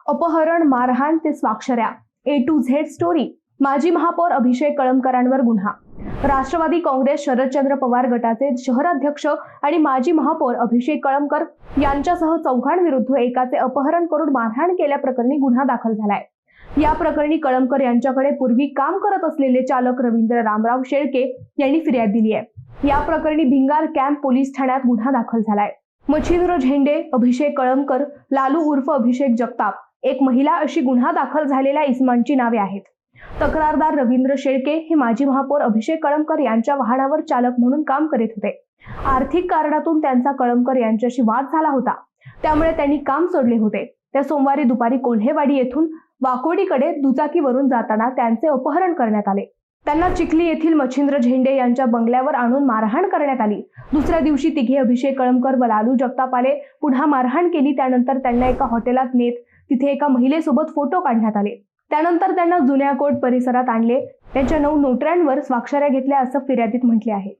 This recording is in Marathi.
अपहरण, मारहाण ते स्वाक्षऱ्या, A to Z स्टोरी. माजी महापौर अभिषेक कळमकरांवर गुन्हा. राष्ट्रवादी काँग्रेस शरदचंद्र पवार गटाचे शहराध्यक्ष आणि माजी महापौर अभिषेक कळमकर यांच्यासह चौघांविरुद्ध एकाचे अपहरण करून मारहाण केल्याप्रकरणी गुन्हा दाखल झालाय. या प्रकरणी कळमकर यांच्याकडे पूर्वी काम करत असलेले चालक रवींद्र रामराव शेळके यांनी फिर्याद दिली आहे. या प्रकरणी भिंगार कॅम्प पोलीस ठाण्यात गुन्हा दाखल झालाय. मच्छिंद्र झेंडे, अभिषेक कळमकर, लालू उर्फ अभिषेक जगताप, एक महिला अशी गुन्हा दाखल झालेल्या इसमांची नावे आहेत. तक्रारदार रवींद्र शेळके हे माजी महापौर अभिषेक कळमकर यांच्या वाहनावर चालक म्हणून काम करीत होते. आर्थिक कारणातून त्यांचा कळमकर यांच्याशी वाद झाला होता, त्यामुळे त्यांनी काम सोडले होते. त्या सोमवारी दुपारी कोल्हेवाडी येथून वाकोडीकडे दुचाकीवरून जाताना त्यांचे अपहरण करण्यात आले. त्यांना चिखली येथील मच्छिंद्र झेंडे यांच्या बंगल्यावर आणून मारहाण करण्यात आली. दुसऱ्या दिवशी तिघे अभिषेक कळमकर व लालू जगताप आले. पुन्हा मारहाण केली. त्यानंतर त्यांना एका हॉटेलात नेत तिथे एका महिलेसोबत फोटो काढण्यात आले. त्यानंतर त्यांना जुन्या कोर्ट परिसरात आणले. त्यांच्या 9 नोटऱ्यांवर स्वाक्षऱ्या घेतल्या असं फिर्यादीत म्हटले आहे.